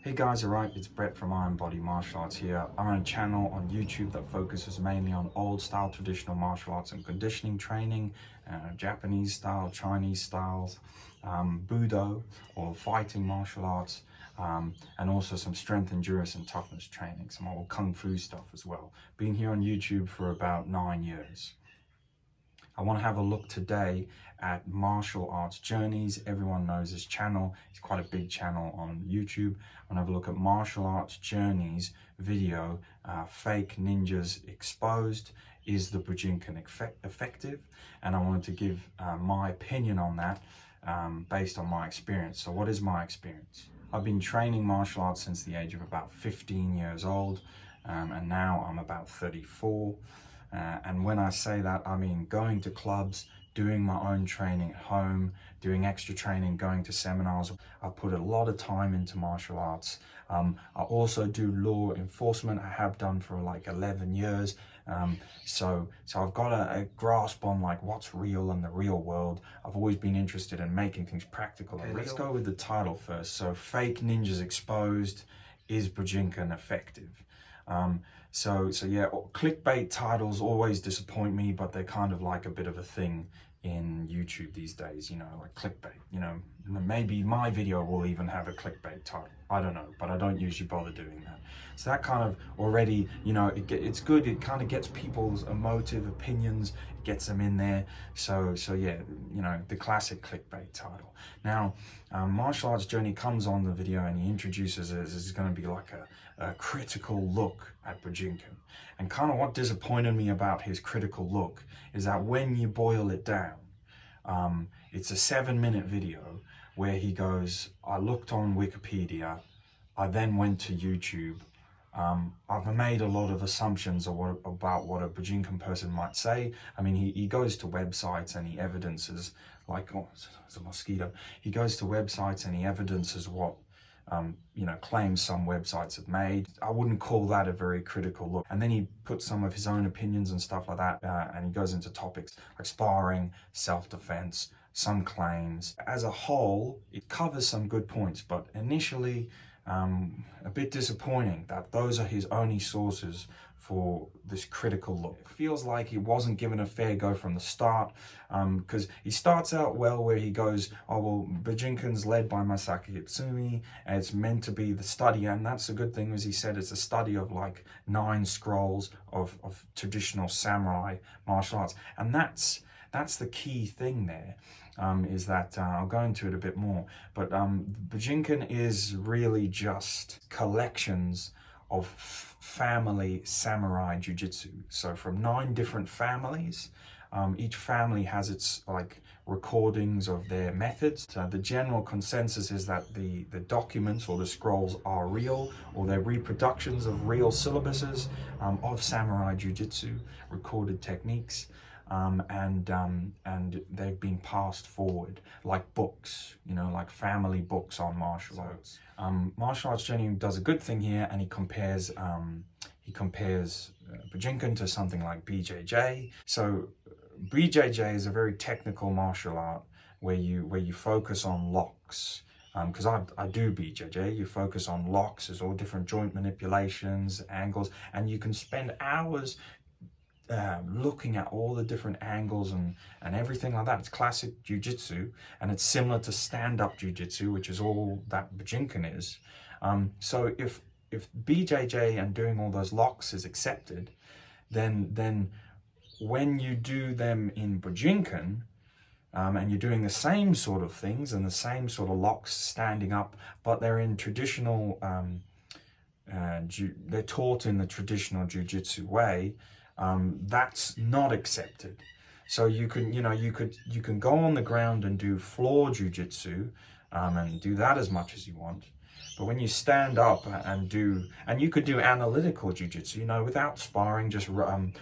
Hey guys, alright, it's Brett from Iron Body Martial Arts here. I run a channel on YouTube that focuses mainly on old style traditional martial arts and conditioning training, Japanese style, Chinese styles, Budo or fighting martial arts, and also some strength, endurance and toughness training, some old Kung Fu stuff as well. Been here on YouTube for about 9 years. I want to have a look today at martial arts journeys. Everyone knows this channel. It's quite a big channel on YouTube. I want to have a look at martial arts journeys video, fake ninjas exposed. Is the Bujinkan effective? And I wanted to give my opinion on that based on my experience. So what is my experience? I've been training martial arts since the age of about 15 years old, and now I'm about 34. And when I say that, I mean going to clubs, doing my own training at home, doing extra training, going to seminars. I've put a lot of time into martial arts. I also do law enforcement. I have done for like 11 years. So I've got a grasp on like what's real in the real world. I've always been interested in making things practical. Okay, let's go with the title first. So fake ninjas exposed, is Bujinkan effective? So yeah, clickbait titles always disappoint me, but they're kind of like a bit of a thing in YouTube these days, you know, like clickbait, you know, maybe my video will even have a clickbait title. I don't know, but I don't usually bother doing that. So that kind of already, you know, it's good. It kind of gets people's emotive opinions, gets them in there. So yeah, you know, the classic clickbait title. Now, Martial Arts Journey comes on the video and he introduces it as going to be like a critical look at Bujinkan. And kind of what disappointed me about his critical look is that when you boil it down, it's a 7-minute video where he goes, I looked on Wikipedia, I then went to YouTube, I've made a lot of assumptions about what a Bujinkan person might say. I mean, he goes to websites and he evidences, like, oh, it's a mosquito. He goes to websites and he evidences what, you know, claims some websites have made. I wouldn't call that a very critical look. And then he puts some of his own opinions and stuff like that, and he goes into topics like sparring, self-defense, some claims. As a whole, it covers some good points, but initially, a bit disappointing that those are his only sources for this critical look. It feels like he wasn't given a fair go from the start, because he starts out well where he goes, oh well, Bujinkan's led by Masaki Itsumi, and it's meant to be the study, and that's a good thing, as he said, it's a study of like 9 scrolls of traditional samurai martial arts, and that's the key thing there. Is that I'll go into it a bit more, but Bujinkan is really just collections of family samurai jiu-jitsu. So from 9 different families, each family has its like recordings of their methods. So the general consensus is that the documents or the scrolls are real, or they're reproductions of real syllabuses of samurai jiu-jitsu, recorded techniques. And they've been passed forward like books, you know, like family books on martial arts. Martial Arts Journey does a good thing here, and he compares Bujinkan to something like BJJ. So BJJ is a very technical martial art where you focus on locks. Because I do BJJ, you focus on locks, there's all different joint manipulations, angles, and you can spend hours looking at all the different angles and everything like that. It's classic jiu-jitsu, and it's similar to stand-up jiu-jitsu, which is all that Bujinkan is. So if BJJ and doing all those locks is accepted, then when you do them in Bujinkan, and you're doing the same sort of things and the same sort of locks standing up, but they're in traditional, they're taught in the traditional jiu-jitsu way, that's not accepted. So you can go on the ground and do floor jiu-jitsu, and do that as much as you want. But when you stand up and you could do analytical jiu-jitsu, you know, without sparring, just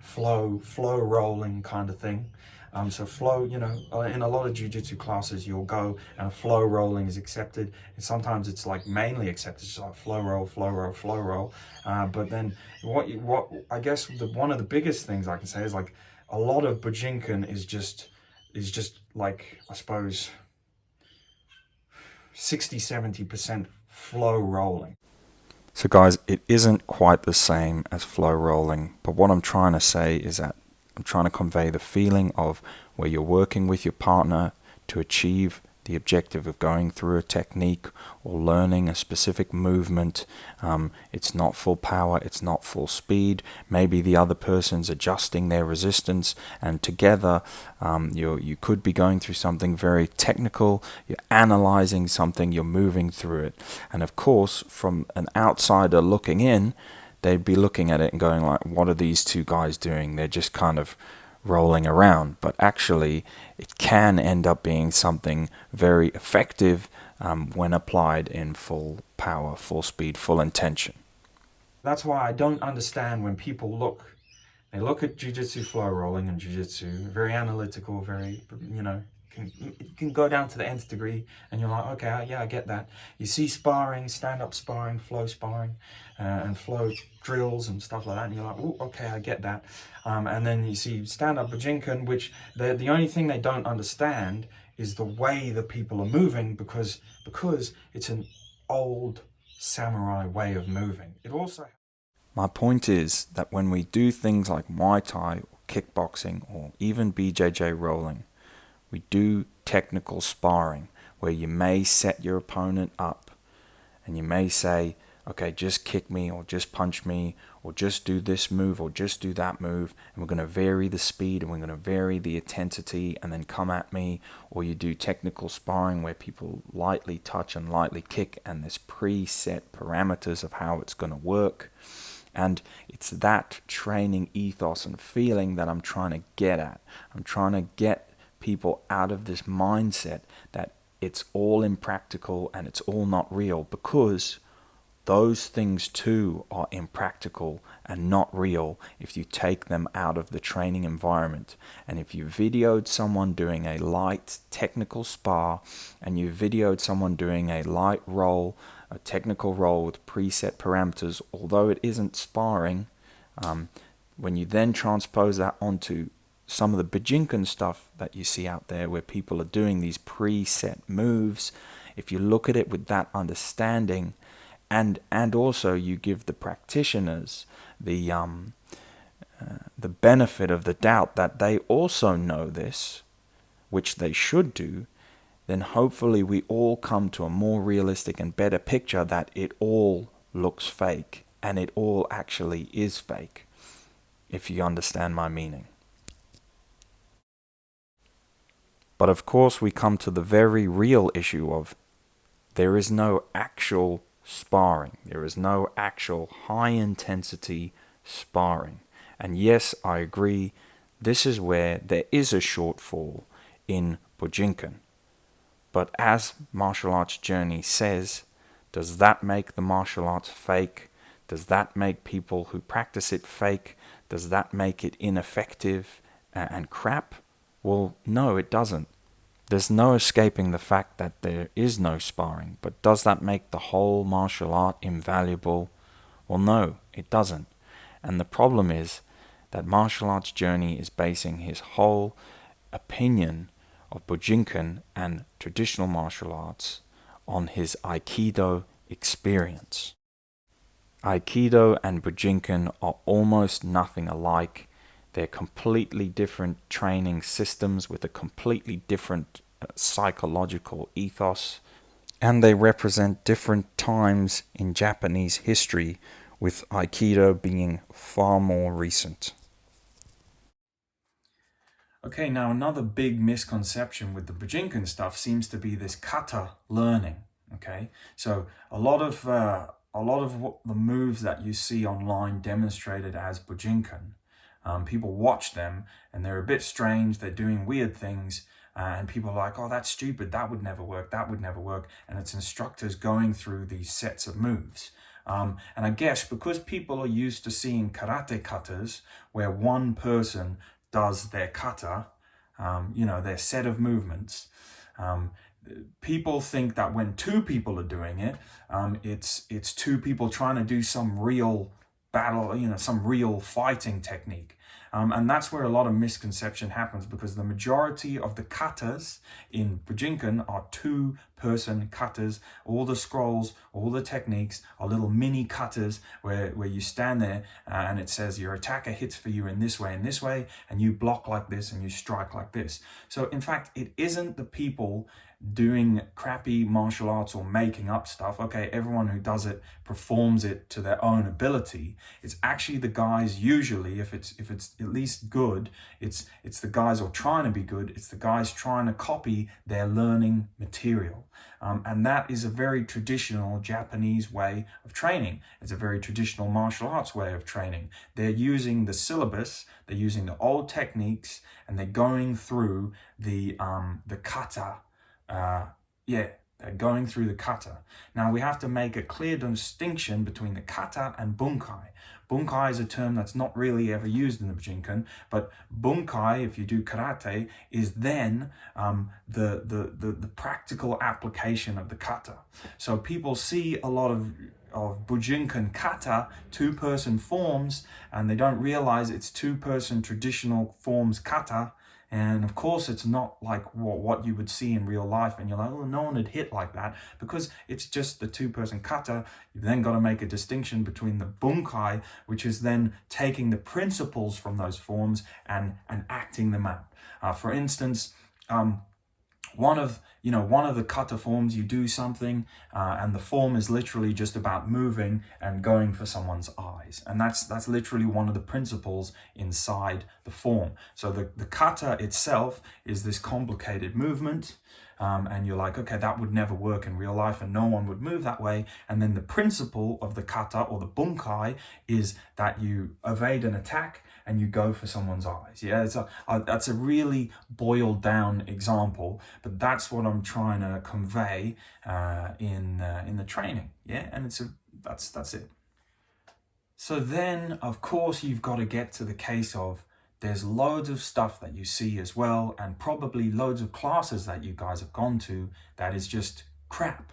flow rolling kind of thing. So flow, you know, in a lot of jiu-jitsu classes, you'll go and flow rolling is accepted. And sometimes it's like mainly accepted, just like flow roll. But then what I guess one of the biggest things I can say is like a lot of Bujinkan is just like, I suppose, 60-70% flow rolling. So guys, it isn't quite the same as flow rolling, but what I'm trying to say is that I'm trying to convey the feeling of where you're working with your partner to achieve the objective of going through a technique or learning a specific movement. It's not full power, it's not full speed. Maybe the other person's adjusting their resistance, and together you could be going through something very technical. You're analyzing something, you're moving through it. And of course, from an outsider looking in, they'd be looking at it and going like, what are these two guys doing? They're just kind of rolling around. But actually, it can end up being something very effective when applied in full power, full speed, full intention. That's why I don't understand when people they look at jiu-jitsu flow rolling and jiu-jitsu, very analytical, very, you can go down to the nth degree and you're like, okay, yeah, I get that. You see sparring, stand-up sparring, and flow drills and stuff like that, and you're like, oh, okay, I get that. And then you see stand-up Bujinkan, which the only thing they don't understand is the way that people are moving, because it's an old samurai way of moving. It also... My point is that when we do things like Muay Thai or kickboxing or even BJJ rolling, we do technical sparring where you may set your opponent up and you may say, okay, just kick me or just punch me or just do this move or just do that move, and we're going to vary the speed and we're going to vary the intensity and then come at me. Or you do technical sparring where people lightly touch and lightly kick and there's preset parameters of how it's going to work. And it's that training ethos and feeling that I'm trying to get at. I'm trying to get people out of this mindset that it's all impractical and it's all not real, because those things too are impractical and not real if you take them out of the training environment. And if you videoed someone doing a light technical spar and you videoed someone doing a light roll, a technical roll with preset parameters, although it isn't sparring, when you then transpose that onto some of the Bujinkan stuff that you see out there where people are doing these preset moves, if you look at it with that understanding, and also you give the practitioners the benefit of the doubt that they also know this, which they should do, then hopefully we all come to a more realistic and better picture that it all looks fake and it all actually is fake, if you understand my meaning. But of course we come to the very real issue of there is no actual sparring. There is no actual high intensity sparring. And yes, I agree, this is where there is a shortfall in Bujinkan. But as Martial Arts Journey says, does that make the martial arts fake? Does that make people who practice it fake? Does that make it ineffective and crap? Well, no, it doesn't. There's no escaping the fact that there is no sparring. But does that make the whole martial art invaluable? Well, no, it doesn't. And the problem is that Martial Arts Journey is basing his whole opinion of Bujinkan and traditional martial arts on his Aikido experience. Aikido and Bujinkan are almost nothing alike. They're completely different training systems with a completely different psychological ethos, and they represent different times in Japanese history, with Aikido being far more recent. Okay, now another big misconception with the Bujinkan stuff seems to be this kata learning. Okay, so a lot of what the moves that you see online demonstrated as Bujinkan, people watch them and they're a bit strange. They're doing weird things, and people are like, "Oh, that's stupid. That would never work. That would never work." And it's instructors going through these sets of moves. And I guess because people are used to seeing karate katas where one person does their kata, their set of movements, people think that when two people are doing it, it's two people trying to do some real battle, some real fighting technique. And that's where a lot of misconception happens, because the majority of the katas in Bujinkan are two-person katas. All the scrolls, all the techniques are little mini katas where you stand there and it says your attacker hits for you in this way and this way, and you block like this and you strike like this. So in fact, it isn't the people doing crappy martial arts or making up stuff. Okay, everyone who does it performs it to their own ability. It's actually the guys, usually, if it's at least good, it's the guys who are trying to be good. It's the guys trying to copy their learning material. And that is a very traditional Japanese way of training. It's a very traditional martial arts way of training. They're using the syllabus, they're using the old techniques, and they're going through the kata. They're going through the kata. Now we have to make a clear distinction between the kata and bunkai. Bunkai is a term that's not really ever used in the Bujinkan, but bunkai, if you do karate, is then the practical application of the kata. So people see a lot of Bujinkan kata, two-person forms, and they don't realize it's two-person traditional forms kata. And of course, it's not like what you would see in real life. And you're like, oh, no one would hit like that, because it's just the two-person kata. You've then got to make a distinction between the bunkai, which is then taking the principles from those forms and acting them out. For instance, one of the kata forms, you do something and the form is literally just about moving and going for someone's eyes, and that's literally one of the principles inside the form. So the kata itself is this complicated movement, and you're like, okay, that would never work in real life and no one would move that way. And then the principle of the kata, or the bunkai, is that you evade an attack and you go for someone's eyes. Yeah, that's a really boiled down example, but that's what I'm trying to convey in the training. Yeah, and that's it. So then, of course, you've got to get to the case of there's loads of stuff that you see as well, and probably loads of classes that you guys have gone to that is just crap.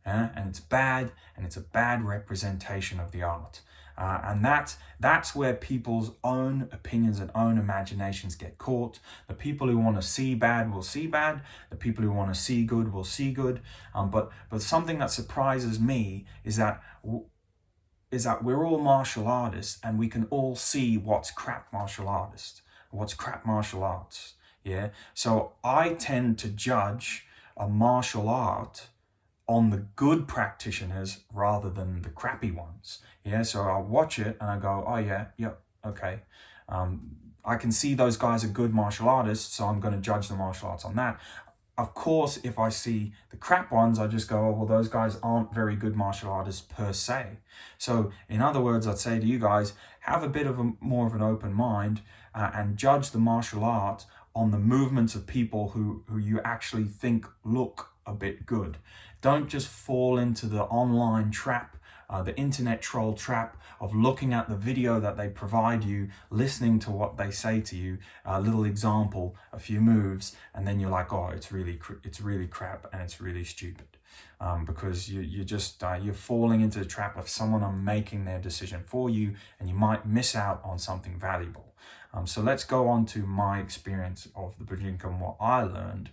And it's bad, and it's a bad representation of the art. And that's where people's own opinions and own imaginations get caught. The people who want to see bad will see bad. The people who want to see good will see good. But something that surprises me is that we're all martial artists, and we can all see what's crap martial artists, what's crap martial arts. Yeah. So I tend to judge a martial art on the good practitioners rather than the crappy ones. Yeah, so I'll watch it and I go, oh yeah, okay. I can see those guys are good martial artists, so I'm going to judge the martial arts on that. Of course, if I see the crap ones, I just go, oh, well, those guys aren't very good martial artists per se. So in other words, I'd say to you guys, have a bit of more of an open mind and judge the martial art on the movements of people who you actually think look a bit good. Don't just fall into the online trap, the internet troll trap of looking at the video that they provide you, listening to what they say to you, a little example, a few moves, and then you're like, oh, it's really crap and it's really stupid. Because you're falling into the trap of someone making their decision for you, and you might miss out on something valuable. So let's go on to my experience of the Bujinkan, what I learned.